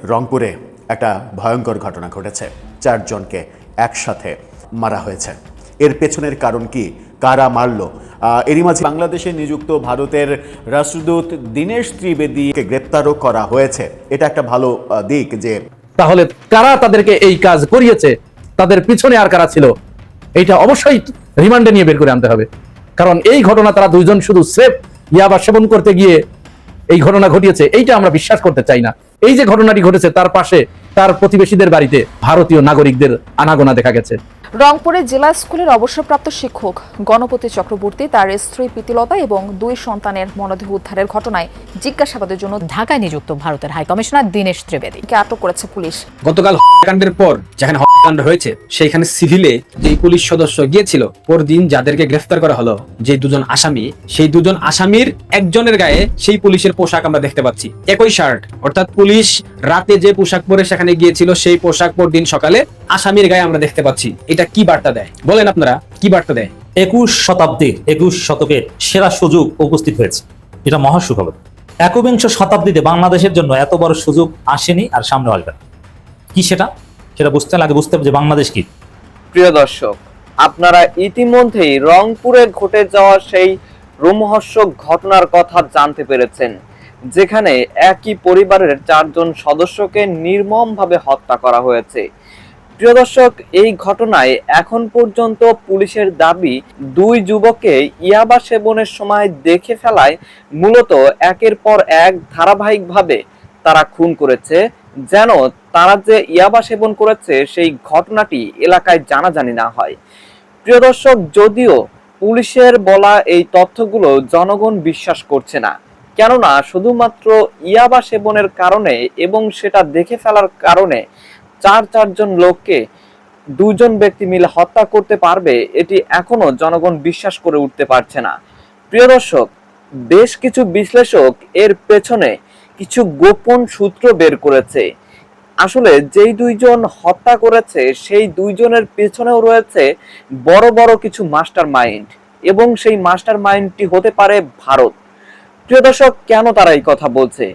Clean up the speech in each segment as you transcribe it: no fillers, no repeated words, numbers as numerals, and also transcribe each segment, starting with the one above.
রংপুরে একটা ভয়ঙ্কর ঘটনা ঘটেছে। 4 জনকে একসাথে মারা হয়েছে। এর পেছনের কারণ কি, কারা মারল? এরই মাঝে বাংলাদেশে নিযুক্ত ভারতের রাষ্ট্রদূত দীনেশ ত্রিবেদীকে গ্রেপ্তারও করা হয়েছে। এটা একটা ভালো দিক যে তাহলে কারা তাদেরকে এই কাজ করিয়েছে, তাদের পিছনে আর কারা ছিল, এইটা অবশ্যই রিমান্ডে নিয়ে বের করে আনতে হবে। কারণ এই ঘটনা তারা দুইজন শুধু সেফ ইয়াবা সেবন করতে গিয়ে এই ঘটনা ঘটিয়েছে, এইটা আমরা বিশ্বাস করতে চাই না। এই যে ঘটনাটি ঘটেছে তার পাশে তার প্রতিবেশীদের বাড়িতে ভারতীয় নাগরিকদের আনাগোনা দেখা গেছে। রংপুরে জেলা স্কুলের অবসরপ্রাপ্ত শিক্ষক গণপতি চক্রবর্তী, তার স্ত্রী প্রীতিলতা এবং 2 সন্তানের মরদেহ উদ্ধারের ঘটনায় জিজ্ঞাসাবাদের জন্য ঢাকায় নিযুক্ত ভারতের হাই কমিশনার দীনেশ ত্রিবেদীকে আটক করেছে পুলিশ। গতকাল হত্যাকাণ্ডের পর যেখানে হত্যাকাণ্ড হয়েছে সেইখানে সিভিলে যে পুলিশ সদস্য গিয়েছিল, পরদিন যাদেরকে গ্রেফতার করা হলো, যে 2 জন আসামি, সেই 2 জন আসামির একজনের গায়ে সেই পুলিশের পোশাক আমরা দেখতে পাচ্ছি, একই শার্ট। অর্থাৎ পুলিশ রাতে যে পোশাক পরে সেখানে গিয়েছিল সেই পোশাক পরদিন সকালে আসামির গায়ে আমরা দেখতে পাচ্ছি। এটা কি বার্তা দেয় বলেন আপনারা? কি বার্তা দেয়? 21 শতকের সেরা সুযোগ উপস্থিত হয়েছে, এটা মহা সুখবর। 21 শতাব্দীতে বাংলাদেশের জন্য এত বড় সুযোগ আসেনি, আর সামনে আসবে না। কি সেটা বুঝতে লাগে, বুঝতে হবে যে বাংলাদেশ কি। প্রিয় দর্শক, আপনারা ইতিমধ্যেই রংপুরে ঘটে যাওয়া সেই রোমহর্ষক ঘটনার কথা জানতে পেরেছেন, যেখানে একই পরিবারের 4 জন সদস্যকে নির্মমভাবে হত্যা করা হয়েছে। প্রিয় দর্শক, এই ঘটনায় এখন পর্যন্ত পুলিশের দাবি 2 যুবককে ইয়াবা সেবনের সময় দেখে ফেলায় মূলত একের পর এক ধারাবাহিকভাবে তারা খুন করেছে, যেন তারা যে ইয়াবা সেবন করেছে সেই ঘটনাটি এলাকায় জানাজানি না হয়। প্রিয় দর্শক, যদিও পুলিশের বলা এই তথ্যগুলো জনগণ বিশ্বাস করছে না, কেননা শুধুমাত্র ইয়াবা সেবনের কারণে এবং সেটা দেখে ফেলার কারণে 4 জন লোককে 2 জন ব্যক্তি মিলে হত্যা করতে পারবে, এটি এখনো জনগণ বিশ্বাস করে উঠতে পারছে না। প্রিয় দর্শক, বেশ কিছু বিশ্লেষক এর পেছনে কিছু গোপন সূত্র বের করেছে। আসলে যেই 2 জন হত্যা করেছে সেই 2 জনের পেছনেও রয়েছে বড় বড় কিছু মাস্টার মাইন্ড, এবং সেই মাস্টার মাইন্ডটি হতে পারে ভারত। প্রিয় দর্শক, কেন তারা এই কথা বলছে?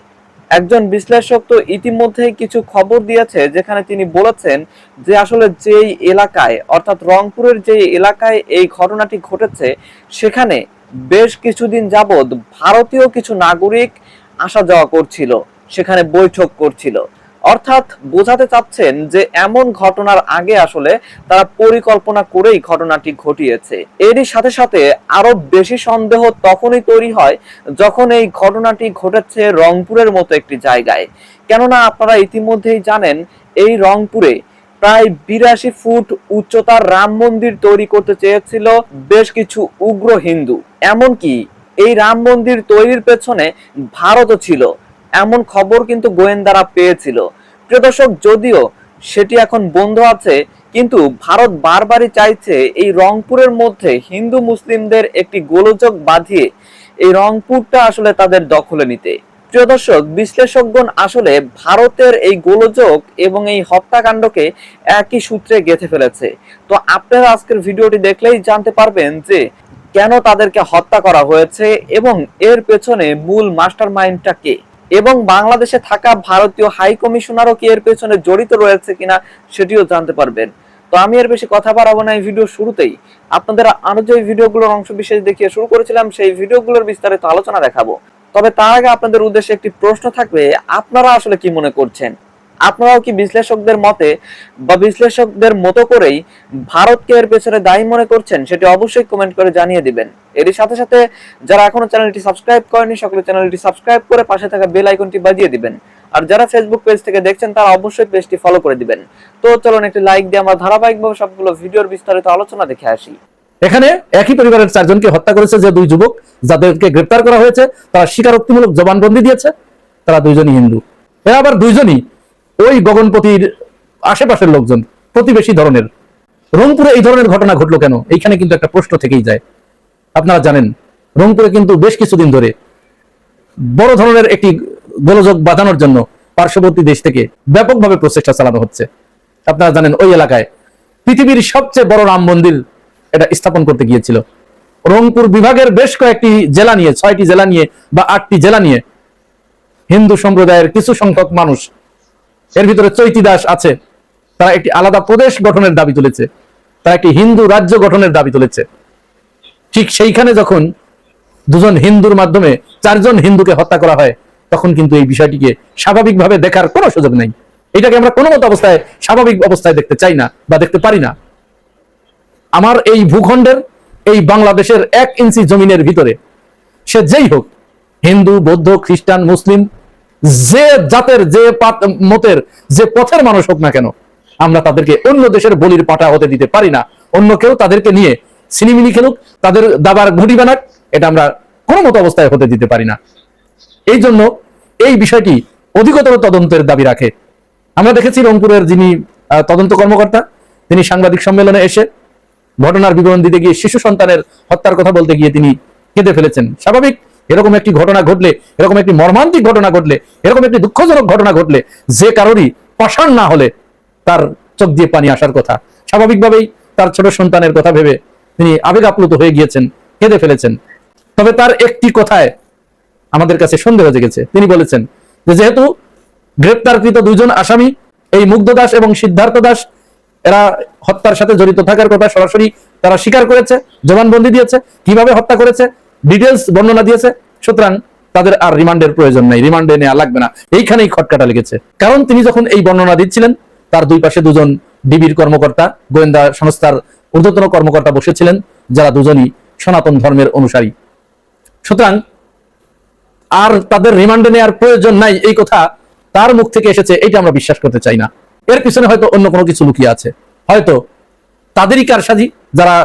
একজন বিশ্লেষক তো ইতিমধ্যেই কিছু খবর দিয়েছে, যেখানে তিনি বলেছেন যে আসলে যেই এলাকায়, অর্থাৎ রংপুরের যে এলাকায় এই ঘটনাটি ঘটেছে, সেখানে বেশ কিছুদিন যাবৎ ভারতীয় কিছু নাগরিক আসা যাওয়া করছিল, সেখানে বৈঠক করছিল। অর্থাৎ বোঝাতে চাচ্ছেন যে এমন ঘটনার আগে আসলে তারা পরিকল্পনা করেই ঘটনাটি ঘটিয়েছে। এরই সাথে সাথে আরো বেশি সন্দেহ তখনই তৈরি হয় যখন এই ঘটনাটি ঘটেছে রংপুরের মতো একটি জায়গায়। কেননা আপনারা ইতিমধ্যেই জানেন, এই রংপুরে প্রায় 82 ফুট উচ্চতার রাম মন্দির তৈরি করতে চেয়েছিল বেশ কিছু উগ্র হিন্দু। এমনকি এই রাম মন্দির তৈরির পেছনে ভারতও ছিল, এমন খবর কিন্তু গোয়েন্দারা পেয়েছিল। প্রিয় দর্শক, যদিও সেটি এখন বন্ধ আছে, কিন্তু ভারত বারবারই চাইছে এই রংপুরের মধ্যে হিন্দু মুসলিমদের একটি গোলযোগ বাঁধিয়ে এই রংপুরটা আসলে তাদের দখলে নিতে। প্রিয় দর্শক, বিশ্লেষকগণ আসলে ভারতের এই গোলযোগ এবং এই হত্যাকাণ্ডকে একই সূত্রে গেঁথে ফেলেছে। তো আপনারা আজকের ভিডিওটি দেখলেই জানতে পারবেন যে কেন তাদেরকে হত্যা করা হয়েছে এবং এর পেছনে মূল মাস্টার মাইন্ডটা কে, এবং বাংলাদেশে থাকা ভারতীয় হাই কমিশনারও কি এর পেছনে জড়িত রয়েছে কিনা সেটিও জানতে পারবেন। তো আমি এর বেশি কথা বাড়াবো না, এই ভিডিও শুরুতেই আপনাদের আরো যে ভিডিওগুলোর অংশ বিশেষ দেখিয়ে শুরু করেছিলাম সেই ভিডিওগুলোর বিস্তারিত আলোচনা দেখাবো। তবে তার আগে আপনাদের উদ্দেশ্যে একটি প্রশ্ন থাকবে, আপনারা আসলে কি মনে করছেন? আপনারাও কি বিশ্লেষকদের মতে বা বিশ্লেষকদের মতো করেই ভারতকে এর পেছনে দায়ী মনে করছেন? সেটি অবশ্যই কমেন্ট করে জানিয়ে দিবেন। এর সাথে সাথে যারা এখনো চ্যানেলটি সাবস্ক্রাইব করেনি, সকলে চ্যানেলটি সাবস্ক্রাইব করে পাশে থাকা বেল আইকনটি বাজিয়ে দিবেন। আর যারা ফেসবুক পেজ থেকে দেখছেন তারা অবশ্যই পেজটি ফলো করে দিবেন। তো চলুন একটি লাইক দিয়ে আমরা ধারাবাহিকভাবে সবগুলো ভিডিওর বিস্তারিত আলোচনা দেখে আসি। এখানে একই পরিবারের 4 জনকে হত্যা করেছে যে 2 যুবক যাদেরকে গ্রেফতার করা হয়েছে, তারা স্বীকারোক্তিমূলক জবানবন্দি দিয়েছে, তারা 2 জনই হিন্দু। এরা আবার 2 জনই ওই গগনপতির আশেপাশের লোকজন, প্রতিবেশী ধরনের। রংপুরে এই ধরনের ঘটনা ঘটলো কেন? এইখানে কিন্তু একটা প্রশ্ন থেকেই যায়। আপনারা জানেন, রংপুরে কিন্তু বেশ কিছুদিন ধরে বড় ধরনের একটি গোলযোগ বাঁধানোর জন্য পার্শ্ববর্তী দেশ থেকে ব্যাপকভাবে প্রচেষ্টা চালানো হচ্ছে। আপনারা জানেন, ওই এলাকায় পৃথিবীর সবচেয়ে বড় রাম মন্দির এটা স্থাপন করতে গিয়েছিল। রংপুর বিভাগের বেশ কয়েকটি জেলা নিয়ে, 6টি জেলা নিয়ে বা 8টি জেলা নিয়ে হিন্দু সম্প্রদায়ের কিছু সংখ্যক মানুষ এর ভিতরে চৈতি দাস আছে, তারা একটি আলাদা প্রদেশ গঠনের দাবি তুলেছে, তারা একটি হিন্দু রাজ্য গঠনের দাবি তুলেছে। ঠিক সেইখানে যখন দুজন হিন্দুর মাধ্যমে 4 জন হিন্দুকে হত্যা করা হয়, তখন কিন্তু এই বিষয়টিকে স্বাভাবিকভাবে দেখার কোনো সুযোগ নেই। এটাকে আমরা কোনো মতো অবস্থায় স্বাভাবিক অবস্থায় দেখতে চাই না বা দেখতে পারি না। আমার এই ভূখণ্ডের, এই বাংলাদেশের 1 ইঞ্চি জমিনের ভিতরে সে যেই হোক, হিন্দু, বৌদ্ধ, খ্রিস্টান, মুসলিম, যে জাতের, যে মতের, যে পথের মানুষ হোক না কেন, আমরা তাদেরকে অন্য দেশের বলির পাঠা হতে দিতে পারি না। অন্য কেউ তাদেরকে নিয়ে সিনিমিনি খেলুক, তাদের দাবার ঘুঁটি বানাক, এটা আমরা কোনো মতো অবস্থায় হতে দিতে পারি না। এই জন্য এই বিষয়টি অধিকতর তদন্তের দাবি রাখে। আমরা দেখেছি রংপুরের যিনি তদন্ত কর্মকর্তা, তিনি সাংবাদিক সম্মেলনে এসে ঘটনার বিবরণ দিতে গিয়ে শিশু সন্তানের হত্যার কথা বলতে গিয়ে তিনি কেঁদে ফেলেছেন। স্বাভাবিক, এরকম একটি ঘটনা ঘটলে, এরকম একটি মর্মান্তিক ঘটনা ঘটলে, এরকম একটি দুঃখজনক ঘটনা ঘটলে যে কারোরই পাষাণ না হলে তার চোখ দিয়ে পানি আসার কথা। স্বাভাবিকভাবেই তার ছোট সন্তানের কথা ভেবে তিনি আবেগ আপ্লুত হয়ে গিয়েছেন, কেঁদে ফেলেছেন। তবে তার একটি কথায় আমাদের কাছে সন্দেহ জেগেছে। তিনি বলেছেন যে যেহেতু গ্রেপ্তারকৃত 2 জন আসামি, এই মুগ্ধ দাস এবং সিদ্ধার্থ দাস, এরা হত্যার সাথে জড়িত থাকার কথা সরাসরি তারা স্বীকার করেছে, জবানবন্দি দিয়েছে, কিভাবে হত্যা করেছে ডিটেলস বর্ণনা দিয়েছে, সুতরাং তাদের আর রিমান্ডের প্রয়োজন নাই, রিমান্ডে নেওয়া লাগবে না। এইখানেই খটকাটা লেগেছে। কারণ তিনি যখন এই বর্ণনা দিচ্ছিলেন, তার 2 পাশে 2 জন ডিবির কর্মকর্তা, গোয়েন্দা সংস্থার ঊর্ধ্বতন কর্মকর্তা বসেছিলেন, যারা দুজনই সনাতন ধর্মের অনুসারী। সুতরাং আর তাদের রিমান্ডে নেওয়ার প্রয়োজন নাই, এই কথা তার মুখ থেকে এসেছে, এইটা আমরা বিশ্বাস করতে চাই না। এর পিছনে হয়তো অন্য কোনো কিছু লুকিয়ে আছে, হয়তো তাদেরই কারসাজি, যারা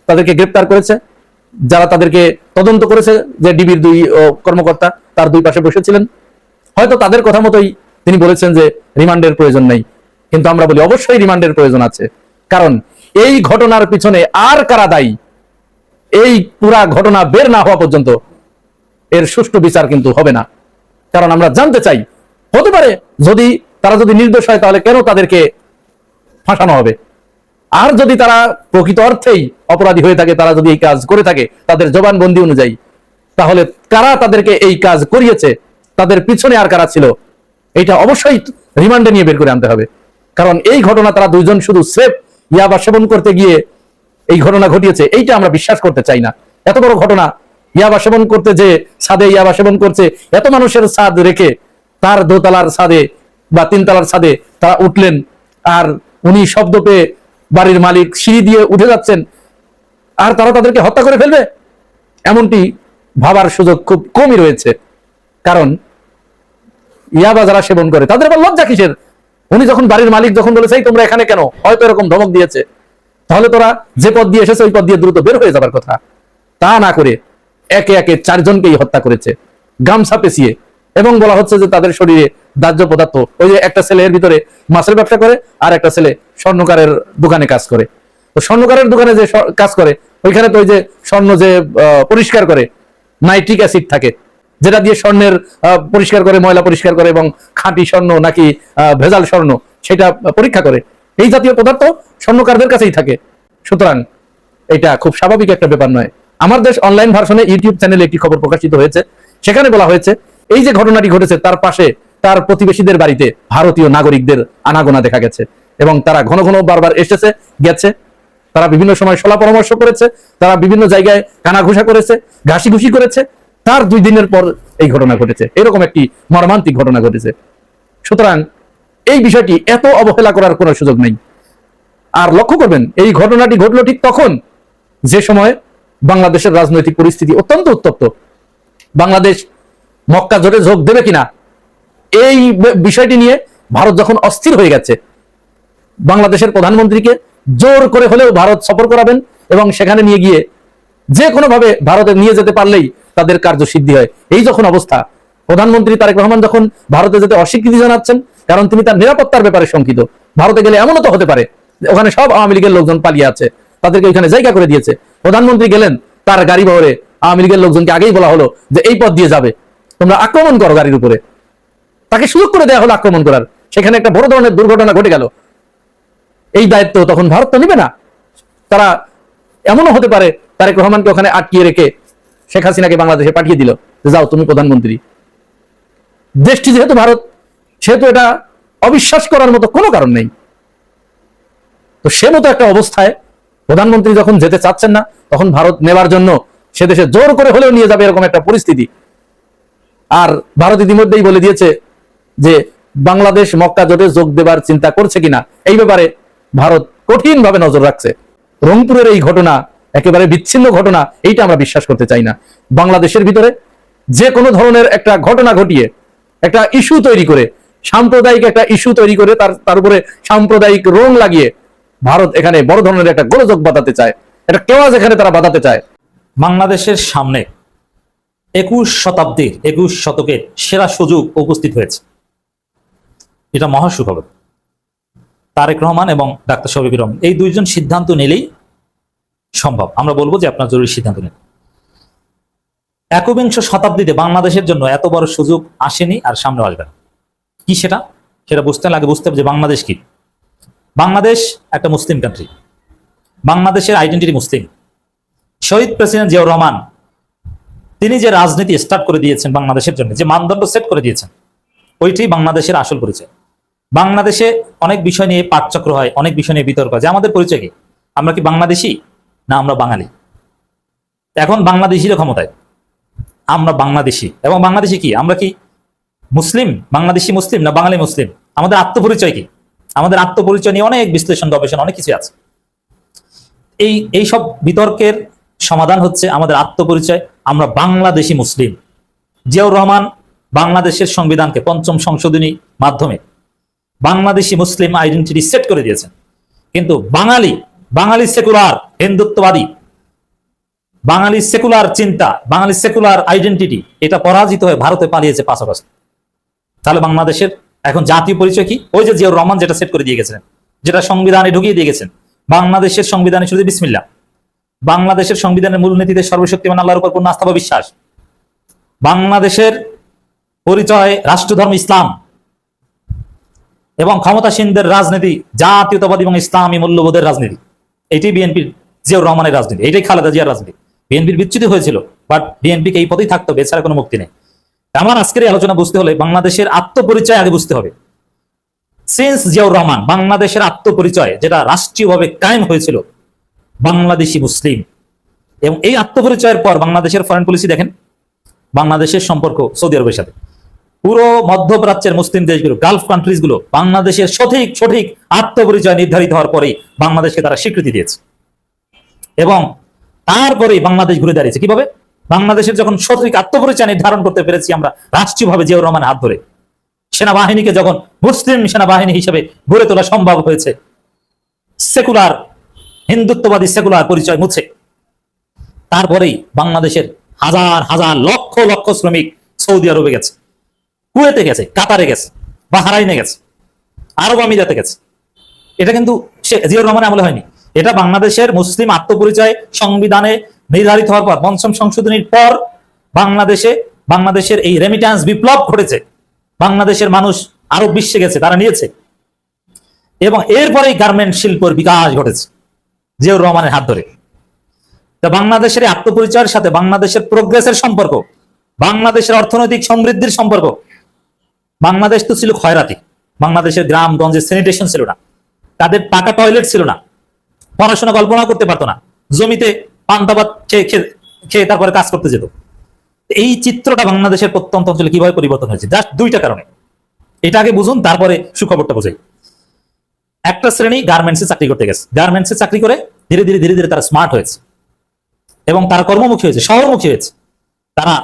তাদেরকে গ্রেপ্তার করেছে, যারা তাদেরকে তদন্ত করেছে, যে ডিবির 2 কর্মকর্তা তার 2 পাশে বসেছিলেন, হয়তো তাদের কথা মতোই তিনি বলেছেন যে রিমান্ডের প্রয়োজন নেই। কিন্তু আমরা বলি অবশ্যই রিমান্ডের প্রয়োজন আছে। কারণ এই ঘটনার পিছনে আর কারা দায়ী, এই পুরা ঘটনা বের না হওয়া পর্যন্ত এর সুষ্ঠু বিচার কিন্তু হবে না। কারণ আমরা জানতে চাই, হতে পারে তারা যদি নির্দোষ হয়, তাহলে কেন তাদেরকে ফাঁসানো হবে? আর যদি তারা প্রকৃত অর্থেই অপরাধী হয়ে থাকে, তারা যদি এই কাজ করে থাকে তাদের জবানবন্দি অনুযায়ী, তাহলে কারা তাদেরকে এই কাজ করিয়েছে, তাদের পিছনে আর কারা ছিল, এটা অবশ্যই রিমান্ডে নিয়ে বের করে আনতে হবে। কারণ এই ঘটনা তারা 2 জন শুধু স্রেফ ইয়াবা সেবন করতে গিয়ে এই ঘটনা ঘটিয়েছে, এইটা আমরা বিশ্বাস করতে চাই না। এত বড় ঘটনা, ইয়াবা সেবন করতে যে ছাদে ইয়াবা সেবন করছে, এত মানুষের ছাদ রেখে তার 2 তলার ছাদে বা 3 তলার ছাদে তারা উঠলেন, আর উনি শব্দ পেয়ে বাড়ির মালিক সিঁড়ি দিয়ে উঠে যাচ্ছেন, আর তারা তাদেরকে হত্যা করে ফেলবে, এমনটি ভাবার সুযোগ খুব কমই রয়েছে। কারণ ইয়াবা যারা সেবন করে তাদের আবার লজ্জা কিসের? উনি যখন বাড়ির মালিক যখন বলেছে তোমরা এখানে কেন, হয়তো এরকম ধমক দিয়েছে, তাহলে তোরা যে পথ দিয়ে এসেছে ওই পথ দিয়ে দ্রুত বের হয়ে যাবার কথা। তা না করে একে একে 4 জনকেই হত্যা করেছে গামছা পেঁচিয়ে, এবং বলা হচ্ছে যে তাদের শরীরে দাহ্য পদার্থ, ওই যে একটা ছেলে এর ভিতরে মাছের ব্যবসা করে, আর একটা ছেলে স্বর্ণকারের দোকানে কাজ করে। তো স্বর্ণকারের দোকানে যে কাজ করে, ওইখানে তো ওই যে স্বর্ণ যে পরিষ্কার করে নাইট্রিক অ্যাসিড থাকে, যেটা দিয়ে স্বর্ণের পরিষ্কার করে, ময়লা পরিষ্কার করে, এবং খাঁটি স্বর্ণ নাকি ভেজাল স্বর্ণ সেটা পরীক্ষা করে। এই জাতীয় পদার্থ স্বর্ণকারদের কাছেই থাকে। সুতরাং এটা খুব স্বাভাবিক একটা ব্যাপার নয়। আমার দেশ অনলাইন ভার্সনে ইউটিউব চ্যানেলে একটি খবর প্রকাশিত হয়েছে, সেখানে বলা হয়েছে এই যে ঘটনাটি ঘটেছে তার পাশে তার প্রতিবেশীদের বাড়িতে ভারতীয় নাগরিকদের আনাগোনা দেখা গেছে, এবং তারা ঘন ঘন বারবার এসেছে গেছে, তারা বিভিন্ন সময় সলা পরামর্শ করেছে, তারা বিভিন্ন জায়গায় কানাঘুষা করেছে, ঘাসিঘুষি করেছে। তার 2 দিনের পর এই ঘটনা ঘটেছে, এরকম একটি মর্মান্তিক ঘটনা ঘটেছে। সুতরাং এই বিষয়টি এত অবহেলা করার কোনো সুযোগ নেই। আর লক্ষ্য করবেন, এই ঘটনাটি ঘটলো ঠিক তখন যে সময় বাংলাদেশের রাজনৈতিক পরিস্থিতি অত্যন্ত উত্তপ্ত। বাংলাদেশ মক্কা জোটে যোগ দেবে কিনা, এই বিষয়টি নিয়ে ভারত যখন অস্থির হয়ে গেছে, বাংলাদেশের প্রধানমন্ত্রীকে জোর করে হলেও ভারত সফর করাবেন, এবং সেখানে নিয়ে গিয়ে যে কোনো ভাবে ভারতে নিয়ে যেতে পারলেই তাদের কার্যসিদ্ধি হয়। এই যখন অবস্থা, প্রধানমন্ত্রী তারেক রহমান যখন ভারতে যেতে অস্বীকৃতি জানাচ্ছেন, কারণ তিনি তার নিরাপত্তার ব্যাপারে শঙ্কিত। ভারতে গেলে এমনও তো হতে পারে ওখানে সব আওয়ামী লীগের লোকজন পালিয়ে আছে, তাদেরকে ওইখানে জায়গা করে দিয়েছে। প্রধানমন্ত্রী গেলেন, তার গাড়ি বহরে আওয়ামী লীগের লোকজনকে আগেই বলা হলো যে এই পথ দিয়ে যাবে, তোমরা আক্রমণ করো গাড়ির উপরে। তাকে সুযোগ করে দেওয়া হলো আক্রমণ করার, সেখানে একটা বড় ধরনের দুর্ঘটনা ঘটে গেল। এই দায়িত্ব তখন ভারত তো নিবে না। তারা এমনও হতে পারে তারেক রহমানকে ওখানে আটকিয়ে রেখে শেখ হাসিনাকে বাংলাদেশে পাঠিয়ে দিল যে যাও তুমি প্রধানমন্ত্রী। দেশটি যেহেতু ভারত, সেহেতু এটা অবিশ্বাস করার মতো কোনো কারণ নেই। তো সে মতো একটা অবস্থায় প্রধানমন্ত্রী যখন যেতে চাচ্ছেন না, তখন ভারত নেবার জন্য সে দেশে জোর করে হলেও নিয়ে যাবে এরকম একটা পরিস্থিতি। আর ভারত ইতিমধ্যেই বলে দিয়েছে যে বাংলাদেশ মক্কা জোটে যোগ দেবার চিন্তা করছে কিনা এই ব্যাপারে ভারত কঠিনভাবে নজর রাখছে। রংপুরের এই ঘটনা একেবারে বিচ্ছিন্ন ঘটনা, এইটা আমরা বিশ্বাস করতে চাই না। বাংলাদেশের ভিতরে যে কোনো ধরনের একটা ঘটনা ঘটিয়ে একটা ইস্যু তৈরি করে, সাম্প্রদায়িক একটা ইস্যু তৈরি করে তার উপরে সাম্প্রদায়িক রং লাগিয়ে ভারত এখানে বড় ধরনের একটা গোলযোগ বাঁধাতে চায়, এটা কেওয়াজ এখানে তারা বাঁধাতে চায়। বাংলাদেশের সামনে 21 শতাব্দীর 21 শতকের সেরা সুযোগ উপস্থিত হয়েছে, এটা মহা সুখবর। তারেক রহমান এবং ডাক্তার শফিকুর রহমান এই দুইজন সিদ্ধান্ত নিলেই সম্ভব। আমরা বলবো যে আপনার জরুরি সিদ্ধান্ত নিন। একবিংশ শতাব্দীতে বাংলাদেশের জন্য এত বড় সুযোগ আসেনি আর সামনে আসবে না। কি সেটা বুঝতে লাগে, বুঝতে হবে যে বাংলাদেশ কি। বাংলাদেশ একটা মুসলিম কান্ট্রি, বাংলাদেশের আইডেন্টিটি মুসলিম। শহীদ প্রেসিডেন্ট জিয়াউর রহমান তিনি যে রাজনীতি স্টার্ট করে দিয়েছেন বাংলাদেশের জন্য, যে মানদণ্ড সেট করে দিয়েছেন, ওইটি বাংলাদেশের আসল পরিচয়। বাংলাদেশে অনেক বিষয় নিয়ে পাঠচক্র হয়, অনেক বিষয় নিয়ে বিতর্ক হয় যে আমাদের পরিচয় কি, আমরা কি বাংলাদেশি না আমরা বাঙালি। এখন বাংলাদেশিরা ক্ষমতায়, আমরা বাংলাদেশি। এবং বাংলাদেশি কি, আমরা কি মুসলিম, বাংলাদেশি মুসলিম না বাঙালি মুসলিম, আমাদের আত্মপরিচয় কি। আমাদের আত্মপরিচয় নিয়ে অনেক বিশ্লেষণ গবেষণা অনেক কিছু আছে। এই সব বিতর্কের সমাধান হচ্ছে আমাদের আত্মপরিচয়, আমরা বাংলাদেশি মুসলিম। জিয়াউর রহমান বাংলাদেশের সংবিধানকে ৫ম সংশোধনী মাধ্যমে বাংলাদেশি মুসলিম আইডেন্টিটি সেট করে দিয়েছেন। কিন্তু বাঙালি সেকুলার হিন্দুত্ববাদী, বাঙালি সেকুলার চিন্তা, বাঙালি সেকুলার আইডেন্টিটি এটা পরাজিত হয়ে ভারতে পালিয়েছে পাশাপাশি। তাহলে বাংলাদেশের এখন জাতীয় পরিচয় কি? ওই যে জিয়াউর রহমান যেটা সেট করে দিয়ে গেছেন, যেটা সংবিধানে ঢুকিয়ে দিয়ে গেছেন। বাংলাদেশের সংবিধানে শুধু বিসমিল্লাহ, বাংলাদেশের সংবিধানের মূলনীতিতে সর্বশক্তিমান আল্লাহর উপর পূর্ণ আস্থা বা বিশ্বাস। বাংলাদেশের পরিচয় রাষ্ট্রধর্ম ইসলাম এবং ক্ষমতাসীনদের রাজনীতি জাতীয়তাবাদী এবং ইসলামী মূল্যবোধের রাজনীতি। এটাই বিএনপির জিয়াউর রহমানের রাজনীতি, এটাই খালেদা জিয়ার রাজনীতি। বিএনপির বিচ্যুতি হয়েছিল, বাট বিএনপিকে এই পথেই থাকতে হবে, এছাড়া কোনো মুক্তি নেই। আমার আজকের এই আলোচনা বুঝতে হলে বাংলাদেশের আত্মপরিচয় আগে বুঝতে হবে। সিন্স জিয়াউর রহমান বাংলাদেশের আত্মপরিচয় যেটা রাষ্ট্রীয়ভাবে কায়েম হয়েছিল বাংলাদেশি মুসলিম, এবং এই আত্মপরিচয়ের পর বাংলাদেশের ফরেন পলিসি দেখেন, বাংলাদেশের সম্পর্ক সৌদি আরবের সাথে, পুরো মধ্যপ্রাচ্যের মুসলিম দেশগুলো, গালফ কান্ট্রিজ গুলো বাংলাদেশের সঠিক আত্মপরিচয় নির্ধারিত হওয়ার পরেই বাংলাদেশকে তারা স্বীকৃতি দিয়েছে। এবং তারপরেই বাংলাদেশ ঘুরে দাঁড়িয়েছে কিভাবে, বাংলাদেশের যখন সঠিক আত্মপরিচয় নির্ধারণ করতে পেরেছি আমরা রাষ্ট্রীয়ভাবে জিয়াউর রহমানের হাত ধরে, সেনাবাহিনীকে যখন মুসলিম সেনাবাহিনী হিসেবে গড়ে তোলা সম্ভব হয়েছে, সেকুলার হিন্দুত্ববাদী সেকুলার পরিচয় মুছে, তারপরেই বাংলাদেশের হাজার লক্ষ শ্রমিক সৌদি আরবে গেছে, কুয়েতে গেছে, কাতারে গেছে, বাহরাইনে গেছে, আরব আমিরাতে গেছে। এটা কিন্তু জিয়াউর রহমানের আমলে হয়নি, এটা বাংলাদেশের মুসলিম আত্মপরিচয় সংবিধানে নির্ধারিত হওয়ার পর ৫ম সংশোধনীর পর বাংলাদেশের এই রেমিট্যান্স বিপ্লব ঘটেছে। বাংলাদেশের মানুষ আরব বিশ্বে গেছে, তারা নিয়েছে, এবং এরপরেই গার্মেন্ট শিল্পের বিকাশ ঘটেছে জিয়াউর রহমানের হাত ধরে। তা বাংলাদেশের আত্মপরিচয়ের সাথে বাংলাদেশের প্রোগ্রেসের সম্পর্ক, বাংলাদেশের অর্থনৈতিক সমৃদ্ধির সম্পর্ক। বাংলাদেশ তো ছিল খয়রাতি, বাংলাদেশের গ্রামগঞ্জে স্যানিটেশন ছিল না, তাদের পাকা টয়লেট ছিল না, পড়াশোনা কল্পনা করতে পারতো না, জমিতে পান্তাবাদ খেয়ে তারপরে কাজ করতে যেত। এই চিত্রটা বাংলাদেশের প্রত্যন্ত অঞ্চলে কিভাবে পরিবর্তন হয়েছে, জাস্ট দুইটা কারণে। এটা আগে বুঝুন, তারপরে সুখবরটা বোঝাই। একটা শ্রেণী গার্মেন্টসে চাকরি করতে গেছে, গার্মেন্টসে চাকরি করে ধীরে ধীরে তারা স্মার্ট হয়েছে এবং তারা কর্মমুখী হয়েছে, শহরমুখী হয়েছে, তারা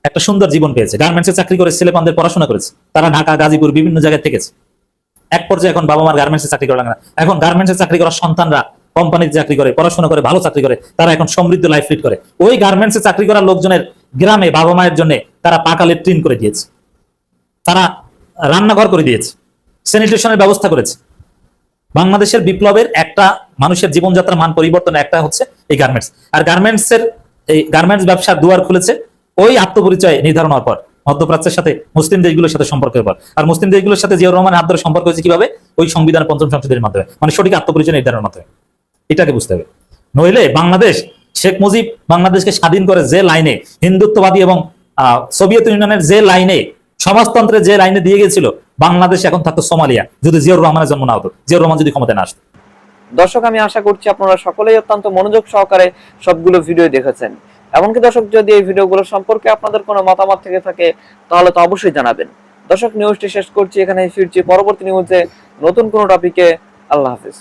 একটা সুন্দর জীবন পেয়েছে। গার্মেন্টসে চাকরি করে ছেলেপানদের পড়াশোনা করেছে, তারা ঢাকা, গাজীপুর বিভিন্ন জায়গায় থেকেছে। এক পর্যায়ে এখন বাবা মার গার্মেন্টসে চাকরি করা লাগে না, এখন গার্মেন্টসে চাকরি করা সন্তানরা কোম্পানিতে চাকরি করে, পড়াশোনা করে, ভালো চাকরি করে, তারা এখন সমৃদ্ধ লাইফ লিড করে। ওই গার্মেন্টসে চাকরি করা লোকজনের গ্রামে বাবা মায়ের জন্য তারা পাকা লেট্রিন করে দিয়েছে, তারা রান্নাঘর করে দিয়েছে, স্যানিটেশনের ব্যবস্থা করেছে। বাংলাদেশের বিপ্লবের একটা মানুষের জীবনযাত্রার মান পরিবর্তন একটা হচ্ছে এই গার্মেন্টস। আর গার্মেন্টস ব্যবসার দুয়ার খুলেছে ওই আত্মপরিচয় নির্ধারণ হওয়ার পর, মধ্যপ্রাচ্যের সাথে মুসলিম দেশগুলোর সাথে সম্পর্কের পর। আর মুসলিম দেশগুলোর সাথে জিয়াউর রহমানের হাত ধরে সম্পর্ক হয়েছে কিভাবে, ওই সংবিধান ৫ম সংশোধনীর মাধ্যমে, মানে সঠিক আত্মপরিচয় নির্ধারণের মাধ্যমে। এটাকে বুঝতে হবে, নইলে বাংলাদেশ, শেখ মুজিব বাংলাদেশকে স্বাধীন করে যে লাইনে, হিন্দুত্ববাদী এবং সোভিয়েত ইউনিয়নের যে লাইনে, সমাজতন্ত্রের যে লাইনে দিয়ে গেছিল, বাংলাদেশ এখন থাকতো সোমালিয়া যদি জিয়াউর রহমানের জন্ম না হতো, জিয়াউর রহমান যদি ক্ষমতায় না আসতো। দর্শক, আমি আশা করছি আপনারা সকলেই অত্যন্ত মনোযোগ সহকারে সবগুলো ভিডিও দেখেছেন। এমনকি দর্শক, যদি এই ভিডিওগুলো সম্পর্কে আপনাদের কোনো মতামত থেকে থাকে তাহলে তো অবশ্যই জানাবেন। দর্শক, নিউজটি শেষ করছি এখানে, ফিরছি পরবর্তী নিউজে নতুন কোনো টপিকে। আল্লাহ হাফিজ।